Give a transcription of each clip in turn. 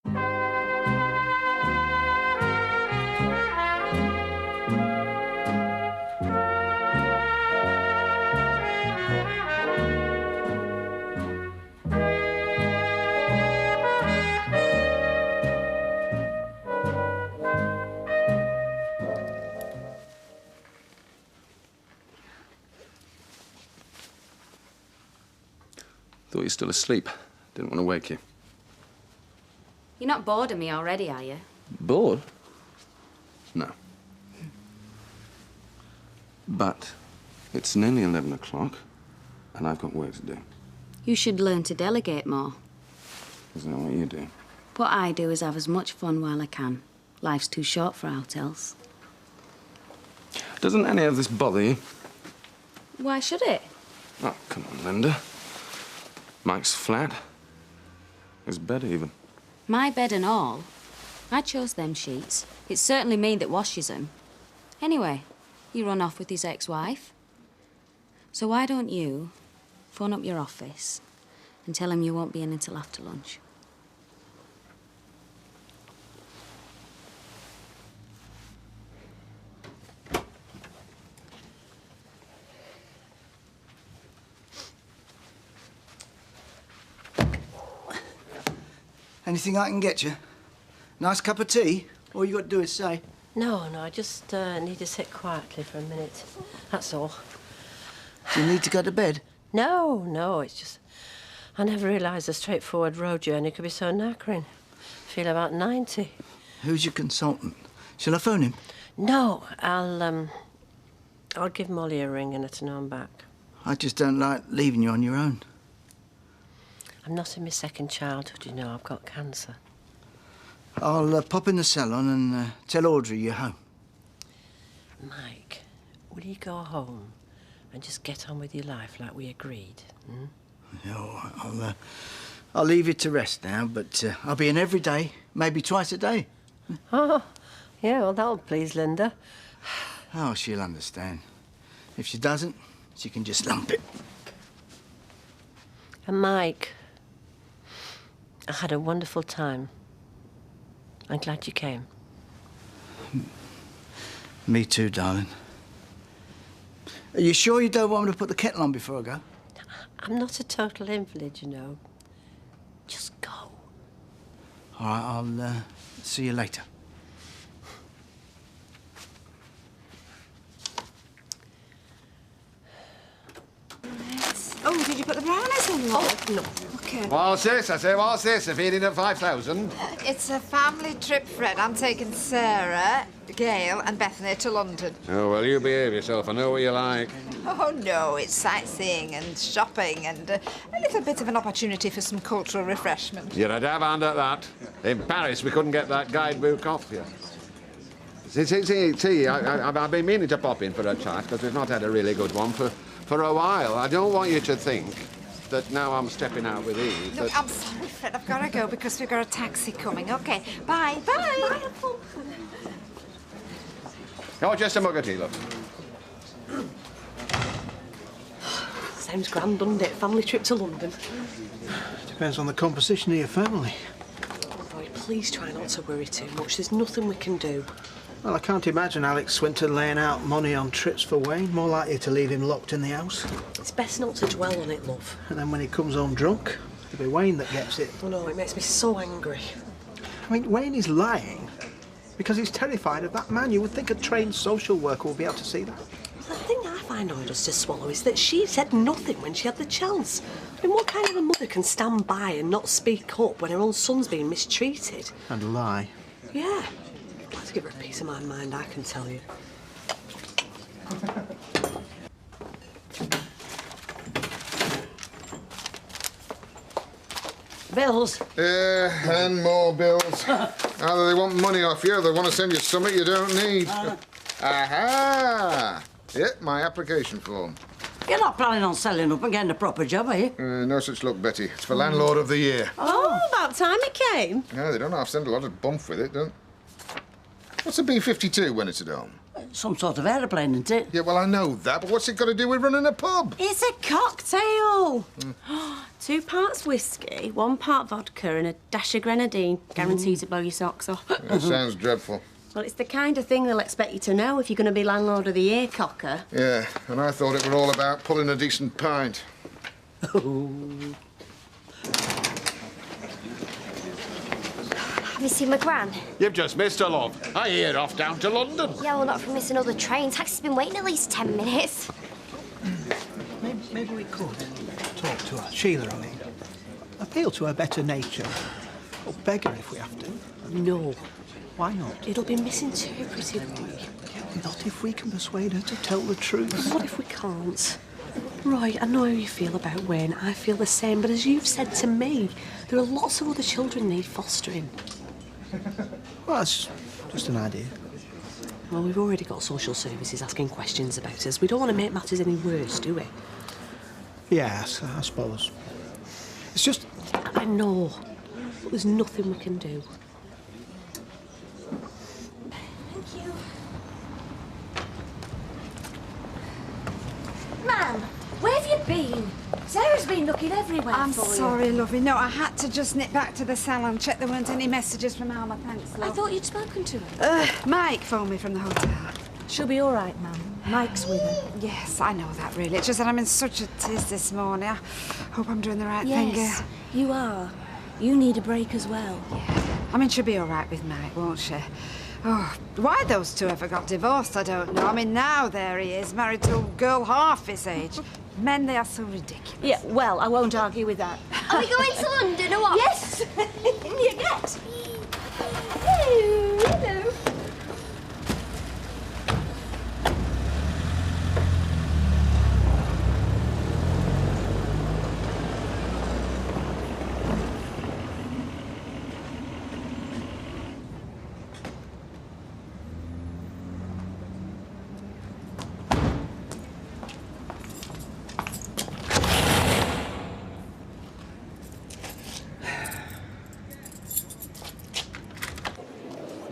Thought you were still asleep. Didn't want to wake you. You're not bored of me already, are you? Bored? No. But it's nearly 11 o'clock, and I've got work to do. You should learn to delegate more. Isn't that what you do? What I do is have as much fun while I can. Life's too short for aught else. Doesn't any of this bother you? Why should it? Oh, come on, Linda. Mike's flat. His bed, even. My bed and all. I chose them sheets. It's certainly me that washes them. Anyway, you run off with his ex-wife. So why don't you phone up your office and tell him you won't be in until after lunch? Anything I can get you? Nice cup of tea? All you got to do is say. No, I just need to sit quietly for a minute. That's all. Do you need to go to bed? No, it's just... I never realised a straightforward road journey could be so knackering. I feel about 90. Who's your consultant? Shall I phone him? No, I'll give Molly a ring and let her know I'm back. I just don't like leaving you on your own. I'm not in my second childhood, you know. I've got cancer. I'll pop in the salon and tell Audrey you're home. Mike, will you go home and just get on with your life like we agreed? Hmm? Yeah, all right. I'll leave you to rest now, but I'll be in every day, maybe twice a day. Oh, yeah, well, that'll please Linda. Oh, she'll understand. If she doesn't, she can just lump it. And Mike, I had a wonderful time. I'm glad you came. Me too, darling. Are you sure you don't want me to put the kettle on before I go? I'm not a total invalid, you know. Just go. All right, I'll see you later. Oh, did you put the brownies in? Oh, no. OK. What's this? I say, what's this? A feeding at 5,000? It's a family trip, Fred. I'm taking Sarah, Gail and Bethany to London. Oh, well, you behave yourself. I know what you like. Oh, no, it's sightseeing and shopping and a little bit of an opportunity for some cultural refreshment. You're a dab hand at that. In Paris, we couldn't get that guidebook off you. See, I've been meaning to pop in for a chat, because we've not had a really good one for a while. I don't want you to think that now I'm stepping out with Eve. Look, I'm sorry, Fred. I've got to go because we've got a taxi coming. OK, bye. Bye. Oh, just a mug of tea, love. Sounds grand, doesn't it? Family trip to London. Depends on the composition of your family. Oh, boy, please try not to worry too much. There's nothing we can do. Well, I can't imagine Alex Swinton laying out money on trips for Wayne. More likely to leave him locked in the house. It's best not to dwell on it, love. And then when he comes home drunk, it'll be Wayne that gets it. Oh, no, it makes me so angry. I mean, Wayne is lying because he's terrified of that man. You would think a trained social worker would be able to see that. The thing I find hardest to swallow is that she said nothing when she had the chance. I mean, what kind of a mother can stand by and not speak up when her own son's being mistreated? And lie. Yeah. I'd like to give her a piece of my mind, I can tell you. Bills? And more bills. Either they want money off you or they want to send you something you don't need. Aha! Yep, my application form. You're not planning on selling up and getting a proper job, are you? No such luck, Betty. It's for Landlord of the Year. Oh, about time it came. No, they don't have to send a lot of bump with it, don't they? What's a B-52 when it's at home? Some sort of aeroplane, isn't it? Yeah, well, I know that, but what's it got to do with running a pub? It's a cocktail. 2 parts whiskey, 1 part vodka and a dash of grenadine. Guaranteed to blow your socks off. That sounds dreadful. Well, it's the kind of thing they'll expect you to know if you're going to be landlord of the year, cocker. Yeah, and I thought it were all about pulling a decent pint. Have you seen my gran? You've just missed her, love. I hear off down to London. Yeah, well, not from missing all the train. Taxi's been waiting at least 10 minutes. Maybe we could talk to her, Sheila, I mean. Appeal to her better nature. Or beg her if we have to. No. Why not? It'll be misinterpreted, like. Not if we can persuade her to tell the truth. What if we can't? Right, I know how you feel about Wayne. I feel the same, but as you've said to me, there are lots of other children need fostering. Well, that's just an idea. Well, we've already got social services asking questions about us. We don't want to make matters any worse, do we? Yes, I suppose. It's just... I know, but there's nothing we can do. Thank you. Ma'am, where have you been? Sarah's been looking everywhere I'm for sorry, you. lovey. No, I had to just nip back to the salon, check there weren't any messages from Alma. Thanks, love. I thought you'd spoken to her. Mike phoned me from the hotel. She'll be all right, ma'am. Mike's with her. Yes, I know that, really. It's just that I'm in such a tiz this morning. I hope I'm doing the right thing. Yes, you are. You need a break as well. Yeah. I mean, she'll be all right with Mike, won't she? Oh, why those two ever got divorced, I don't know. I mean, now there he is, married to a girl half his age. Men, they are so ridiculous. Yeah, well, I won't argue with that. Are we going to London or what? Yes! You get. Hello.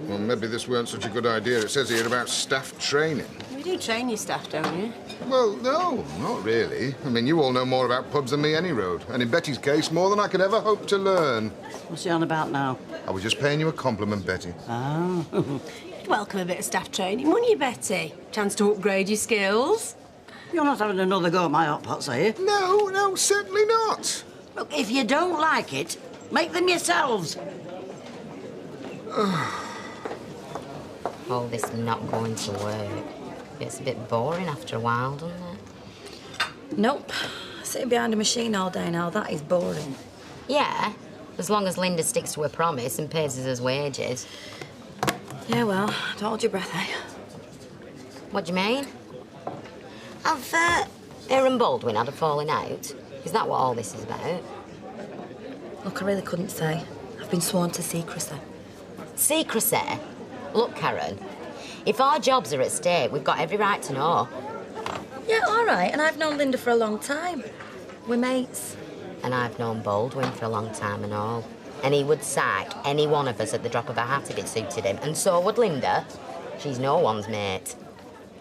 Well, maybe this weren't such a good idea. It says here about staff training. We do train your staff, don't you? Well, no, not really. I mean, you all know more about pubs than me any road. And in Betty's case, more than I could ever hope to learn. What's she on about now? I was just paying you a compliment, Betty. Oh. You'd welcome a bit of staff training, wouldn't you, Betty? Chance to upgrade your skills. You're not having another go at my hot pots, are you? No, certainly not. Look, if you don't like it, make them yourselves. All this not going to work. It's a bit boring after a while, doesn't it? Nope. Sitting behind a machine all day now, that is boring. Yeah, as long as Linda sticks to her promise and pays us his wages. Yeah, well, don't hold your breath, eh? What do you mean? Have her and Baldwin had a falling out? Is that what all this is about? Look, I really couldn't say. I've been sworn to secrecy. Secrecy? Look, Karen, if our jobs are at stake, we've got every right to know. Yeah, all right, and I've known Linda for a long time. We're mates. And I've known Baldwin for a long time and all. And he would sack any one of us at the drop of a hat if it suited him. And so would Linda. She's no one's mate.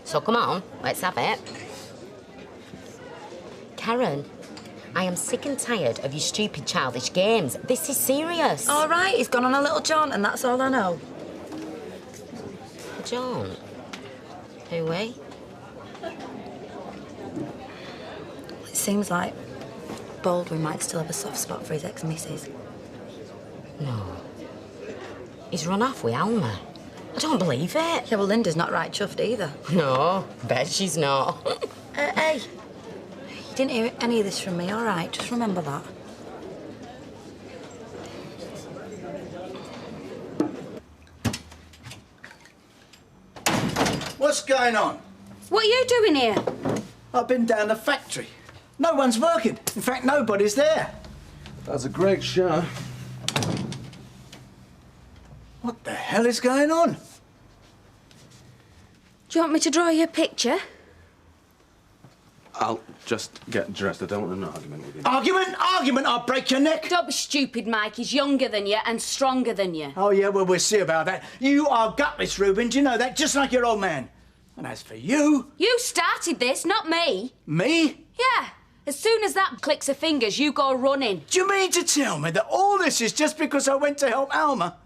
So come on, let's have it. Karen, I am sick and tired of your stupid childish games. This is serious. All right, he's gone on a little jaunt, and that's all I know. John? Who, we? It seems like Baldwin might still have a soft spot for his ex-missus. No. He's run off with Alma. I don't believe it. Yeah, well, Linda's not right chuffed either. No, bet she's not. Hey, you didn't hear any of this from me, all right? Just remember that. What's going on? What are you doing here? I've been down the factory. No one's working. In fact, nobody's there. That's a great show. What the hell is going on? Do you want me to draw you a picture? I'll just get dressed. I don't want an argument with you. Argument? I'll break your neck. Don't be stupid, Mike. He's younger than you and stronger than you. Oh, yeah, well, we'll see about that. You are gutless, Reuben. Do you know that? Just like your old man. And as for you... You started this, not me. Me? Yeah. As soon as that clicks her fingers, you go running. Do you mean to tell me that all this is just because I went to help Alma?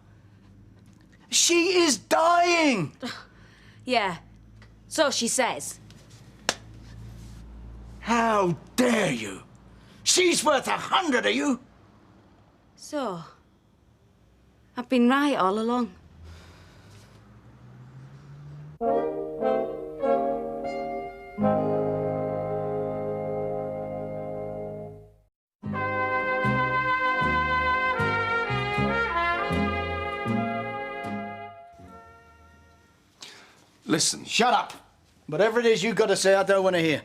She is dying! Yeah. So she says. How dare you? She's worth 100 of you! So, I've been right all along. Listen. Shut up! Whatever it is you've got to say, I don't want to hear.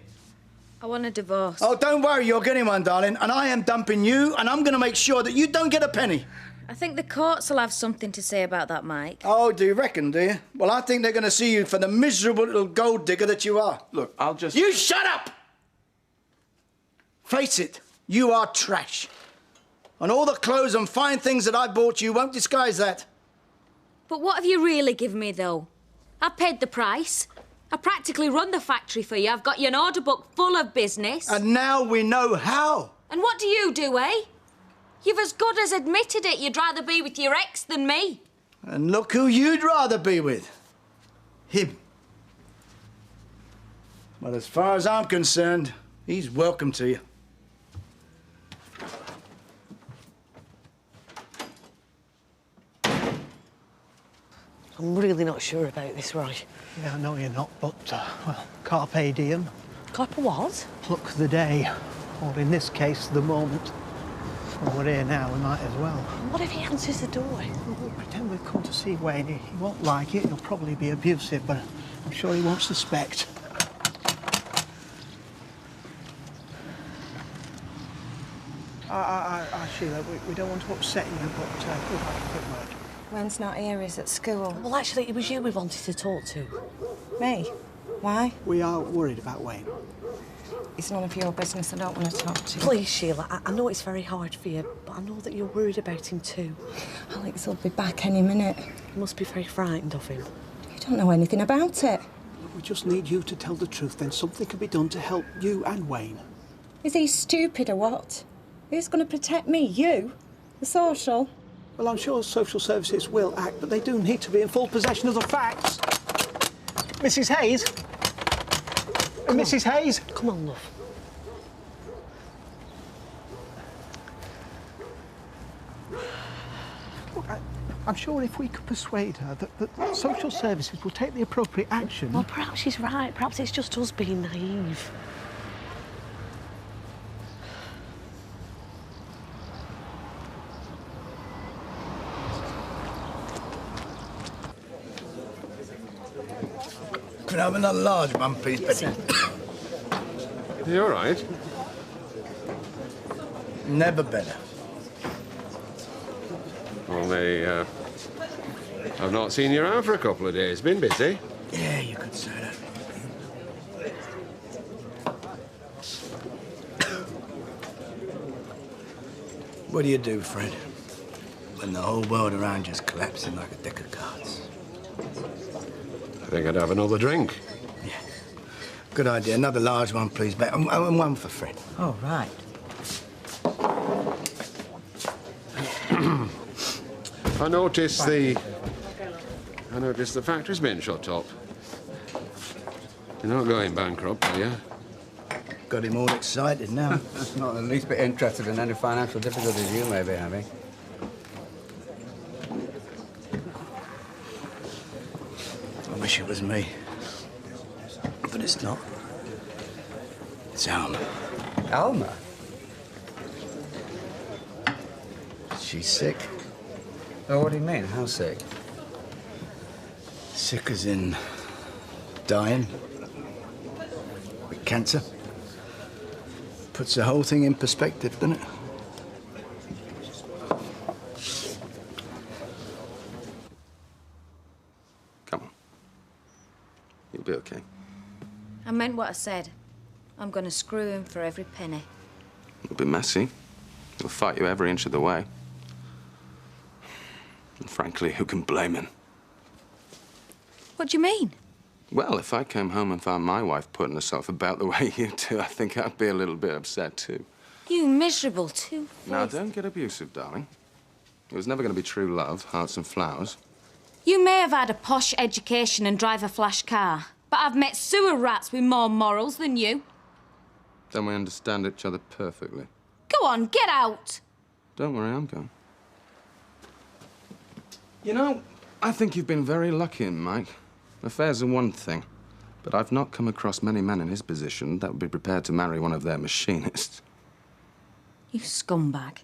I want a divorce. Oh, don't worry, you're getting one, darling. And I am dumping you, and I'm going to make sure that you don't get a penny. I think the courts will have something to say about that, Mike. Oh, do you reckon, do you? Well, I think they're going to see you for the miserable little gold digger that you are. Look, I'll just... You shut up! Face it, you are trash. And all the clothes and fine things that I bought you won't disguise that. But what have you really given me, though? I've paid the price. I practically run the factory for you. I've got you an order book full of business. And now we know how. And what do, eh? You've as good as admitted it. You'd rather be with your ex than me. And look who you'd rather be with. Him. Well, as far as I'm concerned, he's welcome to you. I'm really not sure about this, Roy. Yeah, I know you're not, but, well, carpe diem. Carpe what? Pluck the day, or in this case, the moment. Well, we're here now, we might as well. What if he answers the door? We'll pretend we've come to see Wayne. He won't like it, he'll probably be abusive, but I'm sure he won't suspect. Sheila, we don't want to upset you, but we'll have a quick word. Wayne's not here, he's at school. Well, actually, it was you we wanted to talk to. Me? Why? We are worried about Wayne. It's none of your business, I don't want to talk to you. Please, Sheila, I know it's very hard for you, but I know that you're worried about him too. Alex will be back any minute. You must be very frightened of him. You don't know anything about it. We just need you to tell the truth, then something can be done to help you and Wayne. Is he stupid or what? Who's going to protect me? You? The social? Well, I'm sure social services will act, but they do need to be in full possession of the facts. Mrs. Hayes? Mrs. Hayes? Come on, love. Look, I'm sure if we could persuade her that social services will take the appropriate action... Well, perhaps she's right. Perhaps it's just us being naive. Could I have another large one, please, Betty? Are you all right? Never better. Only, I've not seen you around for a couple of days. Been busy? Yeah, you could say that. What do you do, Fred, when the whole world around you's collapsing like a deck of cards? I think I'd have another drink. Yeah. Good idea. Another large one, please, Bet. And one for Fred. Oh, right. I noticed the factory's been shut up. You're not going bankrupt, are you? Got him all excited now. Not the least bit interested in any financial difficulties you may be having. I wish it was me. But it's not. It's Alma. Alma? She's sick. Oh, what do you mean? How sick? Sick as in dying. With cancer. Puts the whole thing in perspective, doesn't it? Come on. You'll be okay. I meant what I said. I'm going to screw him for every penny. It'll be messy. He'll fight you every inch of the way. And frankly, who can blame him? What do you mean? Well, if I came home and found my wife putting herself about the way you do, I think I'd be a little bit upset, too. You miserable two-faced... Now, don't get abusive, darling. It was never going to be true love, hearts and flowers. You may have had a posh education and drive a flash car, but I've met sewer rats with more morals than you. Then we understand each other perfectly. Go on, get out! Don't worry, I'm going. You know, I think you've been very lucky, Mike. Affairs are one thing, but I've not come across many men in his position that would be prepared to marry one of their machinists. You scumbag.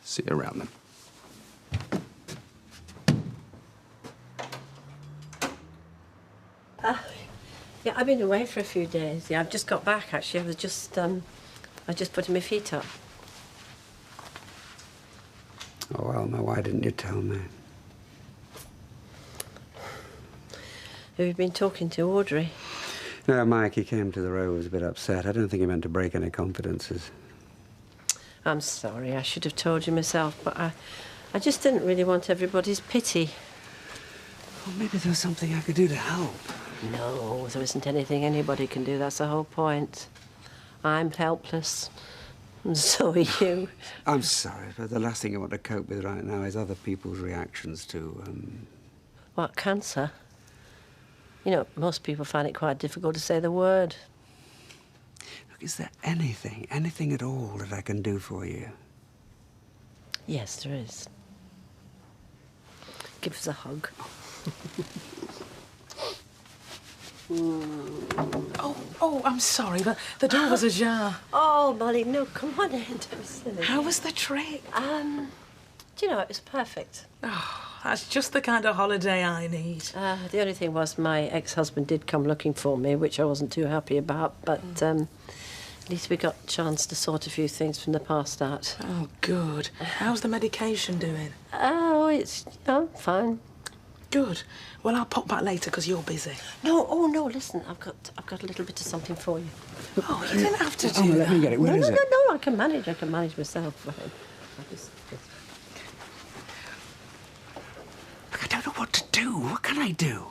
See you around then. Yeah, I've been away for a few days. Yeah, I've just got back, actually. I just putting my feet up. Oh, well, now, why didn't you tell me? Have you been talking to Audrey? No, Mike, he came to the road, was a bit upset. I don't think he meant to break any confidences. I'm sorry, I should have told you myself, but I just didn't really want everybody's pity. Well, maybe there was something I could do to help. No, there isn't anything anybody can do, that's the whole point. I'm helpless, and so are you. I'm sorry, but the last thing I want to cope with right now is other people's reactions to, What, cancer? You know, most people find it quite difficult to say the word. Look, is there anything at all that I can do for you? Yes, there is. Give us a hug. Oh, I'm sorry, but the door was ajar. Oh, Molly, no, come on in, don't be silly. How was the trip? Do you know, it was perfect. Oh, that's just the kind of holiday I need. The only thing was my ex-husband did come looking for me, which I wasn't too happy about, but at least we got a chance to sort a few things from the past out. Oh, good. How's the medication doing? Oh, it's, fine. Good. Well, I'll pop back later because you're busy. No, no, listen, I've got a little bit of something for you. Oh, you didn't have to do that. Let me get it. Where is it? No, I can manage myself. I don't know what to do. What can I do?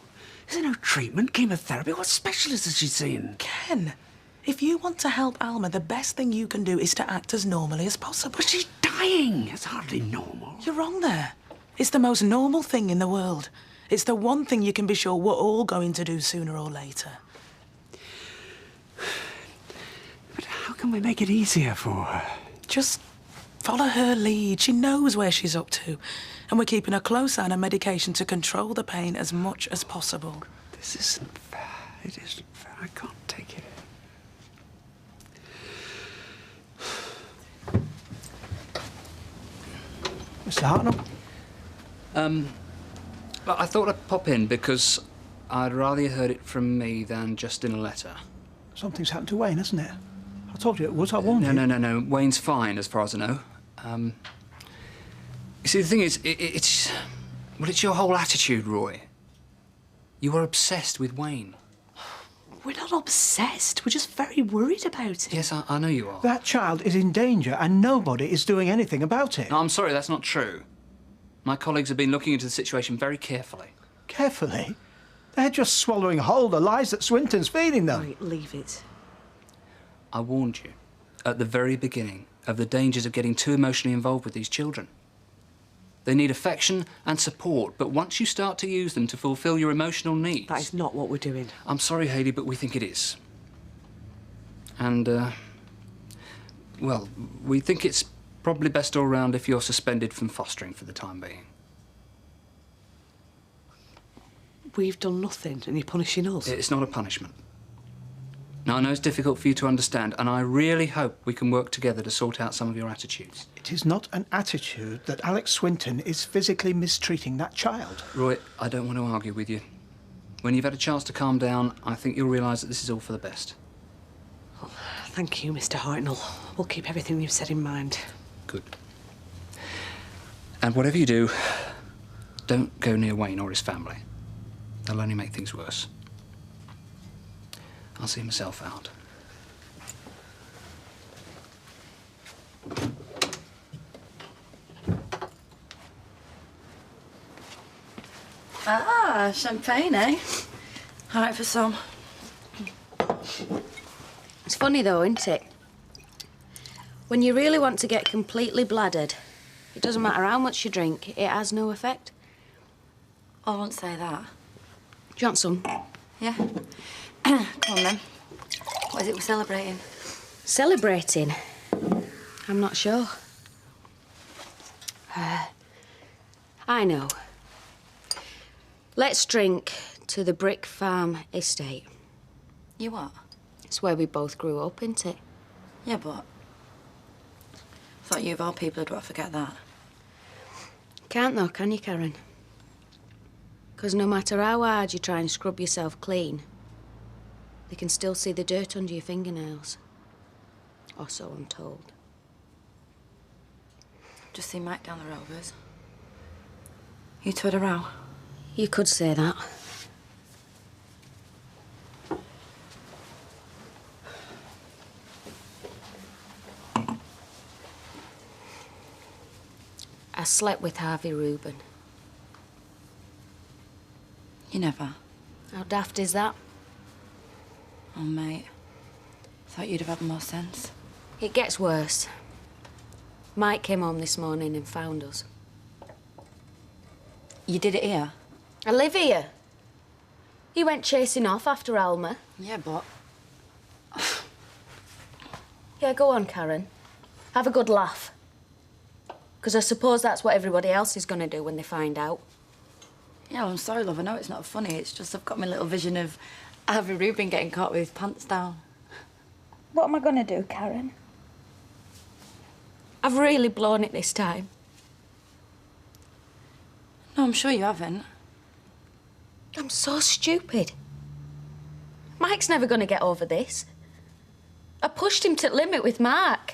Is there no treatment, chemotherapy? What specialist has she seen? Ken, if you want to help Alma, the best thing you can do is to act as normally as possible. But she's dying. It's hardly normal. You're wrong there. It's the most normal thing in the world. It's the one thing you can be sure we're all going to do sooner or later. But how can we make it easier for her? Just follow her lead. She knows where she's up to. And we're keeping a close eye on her medication to control the pain as much as possible. This isn't fair. It isn't fair. I can't take it. Mr. Hartnell? I thought I'd pop in because I'd rather you heard it from me than just in a letter. Something's happened to Wayne, hasn't it? I told you it was. I warned you. No. Wayne's fine, as far as I know. You see, the thing is, it's your whole attitude, Roy. You are obsessed with Wayne. We're not obsessed. We're just very worried about it. Yes, I know you are. That child is in danger and nobody is doing anything about it. No, I'm sorry, that's not true. My colleagues have been looking into the situation very carefully. Carefully? They're just swallowing whole the lies that Swinton's feeding them. Right, leave it. I warned you at the very beginning of the dangers of getting too emotionally involved with these children. They need affection and support, but once you start to use them to fulfill your emotional needs... That is not what we're doing. I'm sorry, Hayley, but we think it is. And, well, we think it's probably best all round if you're suspended from fostering for the time being. We've done nothing and you're punishing us. It's not a punishment. Now, I know it's difficult for you to understand, and I really hope we can work together to sort out some of your attitudes. It is not an attitude that Alex Swinton is physically mistreating that child. Roy, I don't want to argue with you. When you've had a chance to calm down, I think you'll realise that this is all for the best. Oh, thank you, Mr. Hartnell. We'll keep everything you've said in mind. Good. And whatever you do, don't go near Wayne or his family. They'll only make things worse. I'll see myself out. Ah, champagne, eh? All right for some. It's funny though, isn't it? When you really want to get completely bladdered, it doesn't matter how much you drink, it has no effect. I won't say that. Do you want some? Yeah. Come on then. What is it we're celebrating? Celebrating? I'm not sure. I know. Let's drink to the Brick Farm estate. You what? It's where we both grew up, isn't it? Yeah, but... I thought you of all people would want to forget that. Can't though, can you, Karen? Because no matter how hard you try and scrub yourself clean, they can still see the dirt under your fingernails. Or so I'm told. Just see Mike down the road, Liz. You two had a row? You could say that. I slept with Harvey Reuben. You never? How daft is that? Oh, mate. Thought you'd have had more sense. It gets worse. Mike came home this morning and found us. You did it here? I live here. He went chasing off after Alma. Yeah, but... Yeah, go on, Karen. Have a good laugh. Because I suppose that's what everybody else is going to do when they find out. Yeah, well, I'm sorry, love. I know it's not funny. It's just I've got my little vision of Harvey Reuben getting caught with his pants down. What am I going to do, Karen? I've really blown it this time. No, I'm sure you haven't. I'm so stupid. Mike's never going to get over this. I pushed him to the limit with Mark.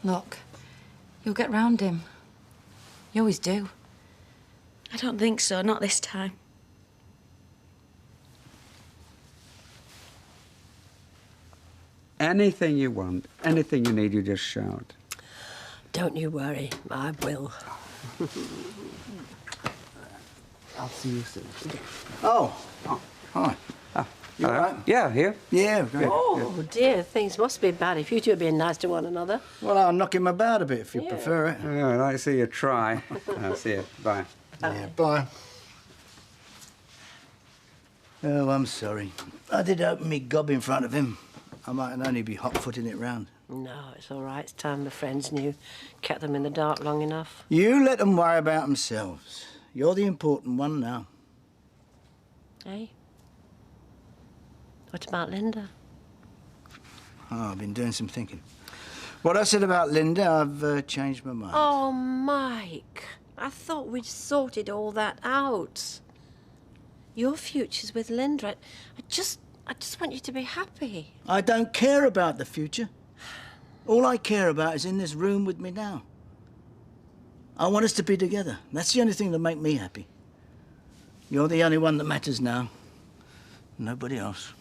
Look, you'll get round him. You always do. I don't think so, not this time. Anything you want, anything you need, you just shout. Don't you worry, I will. I'll see you soon. Oh, hi. You all right? Yeah, here. Yeah. Great. Oh, dear, things must be bad if you two are being nice to one another. Well, I'll knock him about a bit if you prefer it. Yeah, I'd like to see you try. I'll see you. Bye. Yeah, bye. Oh, I'm sorry. I did open me gob in front of him. I mightn't only be hot-footing it round. No, it's all right. It's time the friends knew. Kept them in the dark long enough. You let them worry about themselves. You're the important one now. Hey? What about Linda? Oh, I've been doing some thinking. What I said about Linda, I've changed my mind. Oh, Mike. I thought we'd sorted all that out. Your future's with Linda. I just want you to be happy. I don't care about the future. All I care about is in this room with me now. I want us to be together. That's the only thing that makes me happy. You're the only one that matters now. Nobody else.